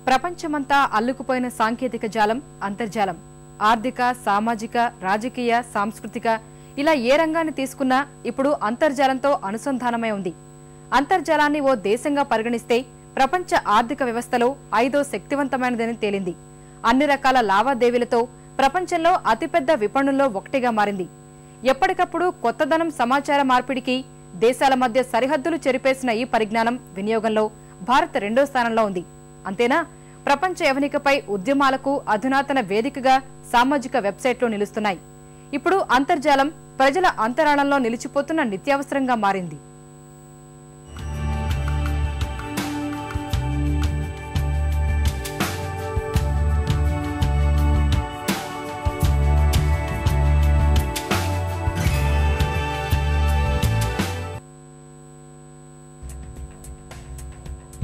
ప్రపంచమంతా అల్లుకుపోయిన సాంకేతిక జాలం అంతర్జాలం. ఆర్థిక, సామాజిక, రాజకీయ, సాంస్కృతిక ఇలా ఏ రంగాన్ని తీసుకున్నా ఇప్పుడు అంతర్జాలంతో అనుసంధానమై ఉంది. అంతర్జాలాన్ని ఓ దేశంగా పరిగణిస్తే ప్రపంచ ఆర్థిక వ్యవస్థలో 5వ శక్తివంతమైనదని తేలింది. అన్ని రకాల లావాదేవీలతో ప్రపంచంలో అతిపెద్ద విపణుల్లో ఒకటిగా మారింది. ఎప్పటికప్పుడు కొత్తదనం సమాచార మార్పిడికి దేశాల మధ్య సరిహద్దులు చెరిపేసిన ఈ పరిజ్ఞానం వినియోగంలో భారత్ 2వ స్థానంలో ఉంది. అంతేనా, ప్రపంచ యవనికపై ఉద్యమాలకు అధునాతన వేదికగా సామాజిక వెబ్సైట్లు నిలుస్తున్నాయి. ఇప్పుడు అంతర్జాలం ప్రజల అంతరాళంలో నిలిచిపోతున్న నిత్యావసరంగా మారింది.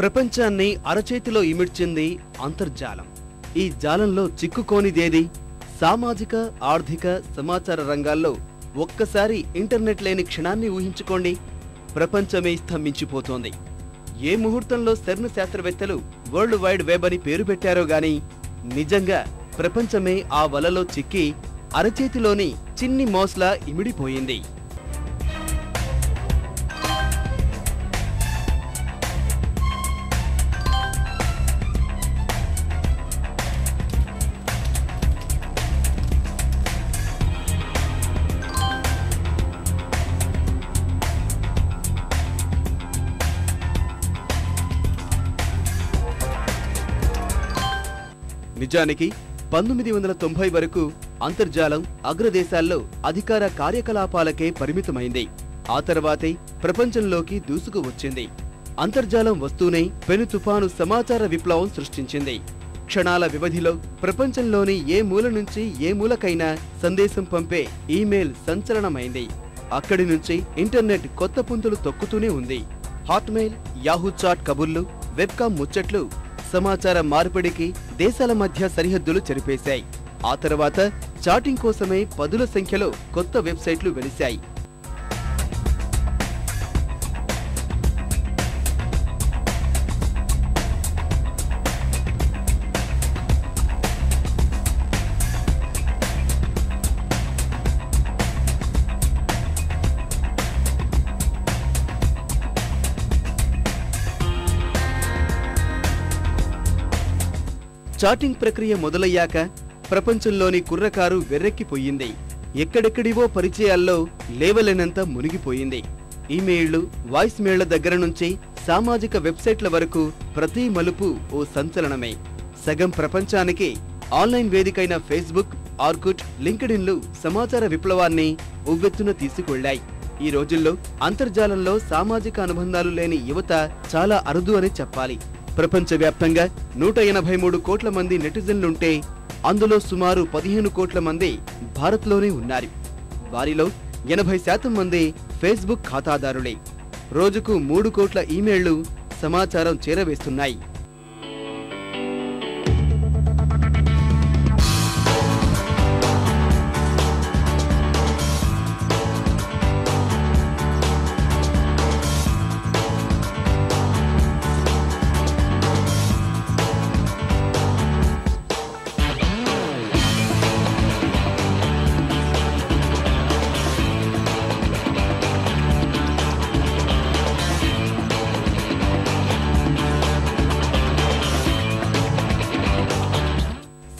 ప్రపంచాన్ని అరచేతిలో ఇమిడ్చింది అంతర్జాలం. ఈ జాలంలో చిక్కుకోనిదేది? సామాజిక, ఆర్థిక, సమాచార రంగాల్లో ఒక్కసారి ఇంటర్నెట్ లేని క్షణాన్ని ఊహించుకోండి. ప్రపంచమే స్తంభించిపోతోంది. ఏ ముహూర్తంలో సెర్న్ శాస్త్రవేత్తలు వరల్డ్ వైడ్ వెబ్ అని పేరు పెట్టారో గాని నిజంగా ప్రపంచమే ఆ వలలో చిక్కి అరచేతిలోని చిన్ని మౌస్లా ఇమిడిపోయింది. నిజానికి 1990 వరకు అంతర్జాలం అగ్రదేశాల్లో అధికార కార్యకలాపాలకే పరిమితమైంది. ఆ తర్వాతే ప్రపంచంలోకి దూసుకు వచ్చింది. అంతర్జాలం వస్తూనే పెను తుఫాను సమాచార విప్లవం సృష్టించింది. క్షణాల వ్యవధిలో ప్రపంచంలోని ఏ మూల నుంచి ఏ మూలకైనా సందేశం పంపే ఈమెయిల్ సంచలనమైంది. అక్కడి నుంచి ఇంటర్నెట్ కొత్త పుంతులు తొక్కుతూనే ఉంది. హాట్మెయిల్, యాహూ చాట్ కబుర్లు, వెబ్కామ్ ముచ్చట్లు సమాచార మార్పిడికి దేశాల మధ్య సరిహద్దులు చెరిపేశాయి. ఆ తర్వాత చాటింగ్ కోసమే పదుల సంఖ్యలో కొత్త వెబ్సైట్లు వెలిశాయి. చాటింగ్ ప్రక్రియ మొదలయ్యాక ప్రపంచంలోని కుర్రకారు వెర్రెక్కిపోయింది. ఎక్కడెక్కడివో పరిచయాల్లో లేవలేనంత మునిగిపోయింది. ఈమెయిళ్లు, వాయిస్ మెయిళ్ల దగ్గర నుంచి సామాజిక వెబ్సైట్ల వరకు ప్రతి మలుపు ఓ సంచలనమే. సగం ప్రపంచానికి ఆన్లైన్ వేదికైన ఫేస్బుక్, ఆర్కుట్, లింక్డ్ఇన్లు సమాచార విప్లవాన్ని ఉవ్వెత్తున తీసుకెళ్లాయి. ఈ రోజుల్లో అంతర్జాలంలో సామాజిక అనుబంధాలు లేని యువత చాలా అరుదు అని చెప్పాలి. ప్రపంచవ్యాప్తంగా 183 కోట్ల మంది నెటిజన్లుంటే అందులో సుమారు 15 కోట్ల మంది భారత్లోనే ఉన్నారు. వారిలో 80% మంది ఫేస్బుక్ ఖాతాదారులే. రోజుకు 3 కోట్ల ఈమెయిళ్లు సమాచారం చేరవేస్తున్నాయి.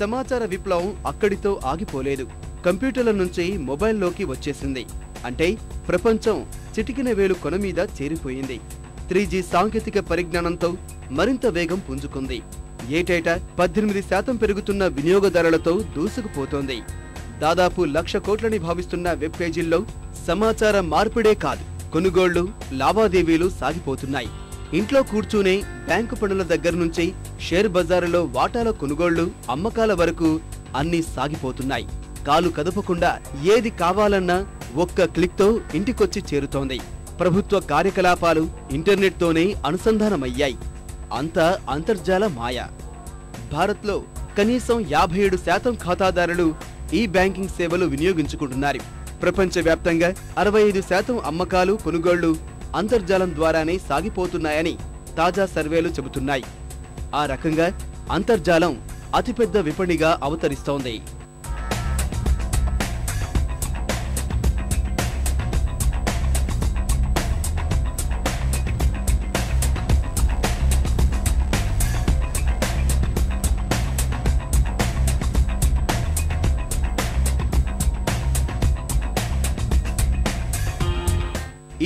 సమాచార విప్లవం అక్కడితో ఆగిపోలేదు. కంప్యూటర్ల నుంచి మొబైల్లోకి వచ్చేసింది. అంటే ప్రపంచం చిటికిన వేలు కొన మీద చేరిపోయింది. 3G సాంకేతిక పరిజ్ఞానంతో మరింత వేగం పుంజుకుంది. ఏటేటా 18% పెరుగుతున్న వినియోగదారులతో దూసుకుపోతోంది. దాదాపు 1,00,000 కోట్లని భావిస్తున్న వెబ్ పేజీల్లో సమాచార మార్పిడే కాదు, కొనుగోళ్లు, లావాదేవీలు సాగిపోతున్నాయి. ఇంట్లో కూర్చునే బ్యాంకు పనుల దగ్గర నుంచి షేర్ బజారులో వాటాల కొనుగోళ్లు, అమ్మకాల వరకు అన్నీ సాగిపోతున్నాయి. కాలు కదపకుండా ఏది కావాలన్నా ఒక్క క్లిక్తో ఇంటికొచ్చి చేరుతోంది. ప్రభుత్వ కార్యకలాపాలు ఇంటర్నెట్తోనే అనుసంధానమయ్యాయి. అంతా అంతర్జాల మాయ. భారత్లో కనీసం 57% ఖాతాదారులు ఈ బ్యాంకింగ్ సేవలు వినియోగించుకుంటున్నారు. ప్రపంచవ్యాప్తంగా 65% అమ్మకాలు, కొనుగోళ్లు అంతర్జాలం ద్వారానే సాగిపోతున్నాయని తాజా సర్వేలు చెబుతున్నాయి. ఆ రకంగా అంతర్జాలం అతిపెద్ద విపణిగా అవతరిస్తోంది.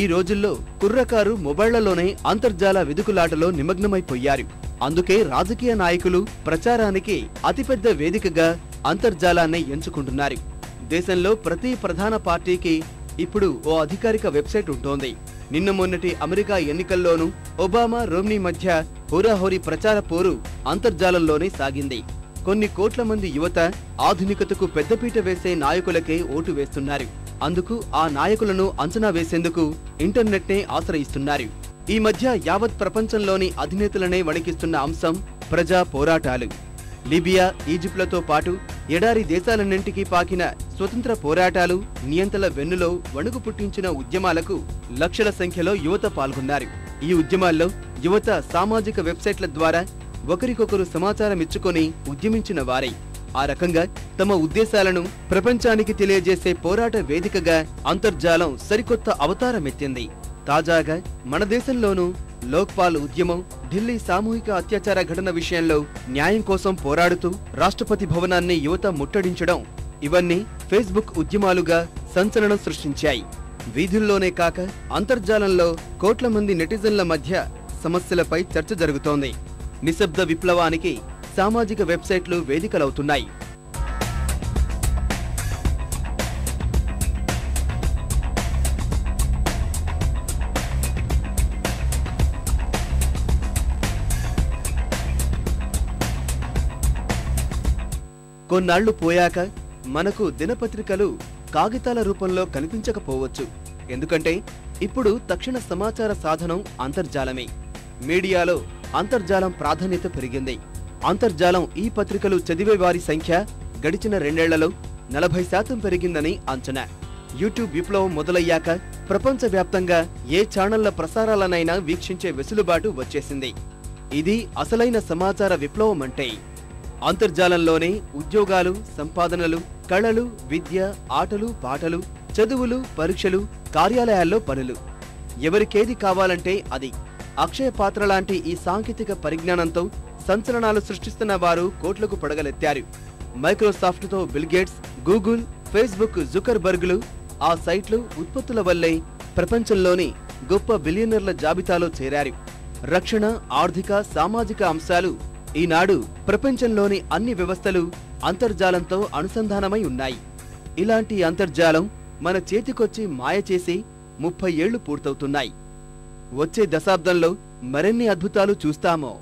ఈ రోజుల్లో కుర్రకారు మొబైళ్లలోనే అంతర్జాల వెదుకులాటలో నిమగ్నమైపోయారు. అందుకే రాజకీయ నాయకులు ప్రచారానికి అతిపెద్ద వేదికగా అంతర్జాలాన్ని ఎంచుకుంటున్నారు. దేశంలో ప్రతి ప్రధాన పార్టీకి ఇప్పుడు ఓ అధికారిక వెబ్సైట్ ఉంటోంది. నిన్న మొన్నటి అమెరికా ఎన్నికల్లోనూ ఒబామా రోమ్నీ మధ్య హోరాహోరీ ప్రచార పోరు అంతర్జాలంలోనే సాగింది. కొన్ని కోట్ల మంది యువత ఆధునికతకు పెద్దపీట వేసే నాయకులకే ఓటు వేస్తున్నారు. అందుకు ఆ నాయకులను అంచనా వేసేందుకు ఇంటర్నెట్నే ఆశ్రయిస్తున్నారు. ఈ మధ్య యావత్ ప్రపంచంలోని అధినేతలనే వణికిస్తున్న అంశం ప్రజా పోరాటాలు. లిబియా, ఈజిప్టులతో పాటు ఎడారి దేశాలన్నింటికీ పాకిన స్వతంత్ర పోరాటాలు, నియంతల వెన్నులో వణుకు పుట్టించిన ఉద్యమాలకు లక్షల సంఖ్యలో యువత పాల్గొన్నారు. ఈ ఉద్యమాల్లో యువత సామాజిక వెబ్సైట్ల ద్వారా ఒకరికొకరు సమాచారం ఇచ్చుకొని ఉద్యమించిన వారే. ఆ రకంగా తమ ఉద్దేశాలను ప్రపంచానికి తెలియజేసే పోరాట వేదికగా అంతర్జాలం సరికొత్త అవతారమెత్తింది. తాజాగా మన దేశంలోనూ లోక్పాల్ ఉద్యమం, ఢిల్లీ సామూహిక అత్యాచార ఘటన విషయంలో న్యాయం కోసం పోరాడుతూ రాష్ట్రపతి భవనాన్ని యువత ముట్టడించడం, ఇవన్నీ ఫేస్బుక్ ఉద్యమాలుగా సంచలనం సృష్టించాయి. వీధుల్లోనే కాక అంతర్జాలంలో కోట్ల మంది నెటిజన్ల మధ్య సమస్యలపై చర్చ జరుగుతోంది. నిశ్శబ్ద విప్లవానికి సామాజిక వెబ్సైట్లు వేదికలవుతున్నాయి. కొన్నాళ్లు పోయాక మనకు దినపత్రికలు కాగితాల రూపంలో కనిపించకపోవచ్చు. ఎందుకంటే ఇప్పుడు తక్షణ సమాచార సాధనం అంతర్జాలమే. మీడియాలో అంతర్జాలం ప్రాధాన్యత పెరిగింది. అంతర్జాలం ఈ పత్రికలు చదివే వారి సంఖ్య గడిచిన 2 ఏళ్లలో 40% పెరిగిందని అంచనా. యూట్యూబ్ విప్లవం మొదలయ్యాక ప్రపంచవ్యాప్తంగా ఏ ఛానళ్ల ప్రసారాలనైనా వీక్షించే వెసులుబాటు వచ్చేసింది. ఇది అసలైన సమాచార విప్లవం అంటే. అంతర్జాలంలోనే ఉద్యోగాలు, సంపాదనలు, కళలు, విద్య, ఆటలు, పాటలు, చదువులు, పరీక్షలు, కార్యాలయాల్లో పనులు. ఎవరికేది కావాలంటే అది. అక్షయ పాత్ర లాంటి ఈ సాంకేతిక పరిజ్ఞానంతో సంచలనాలు సృష్టిస్తున్న వారు కోట్లకు పడగలెత్తారు. మైక్రోసాఫ్ట్తో బిల్ గేట్స్, గూగుల్, ఫేస్బుక్ జుకర్బర్గ్లు ఆ సైట్లు, ఉత్పత్తుల వల్లే ప్రపంచంలోని గొప్ప బిలియనర్ల జాబితాలో చేరారు. రక్షణ, ఆర్థిక, సామాజిక అంశాలు ఈనాడు ప్రపంచంలోని అన్ని వ్యవస్థలు అంతర్జాలంతో అనుసంధానమై ఉన్నాయి. ఇలాంటి అంతర్జాలం మన చేతికొచ్చి మాయ చేసి 30 ఏళ్లు పూర్తవుతున్నాయి. వచ్చే దశాబ్దంలో మరిన్ని అద్భుతాలు చూస్తామో.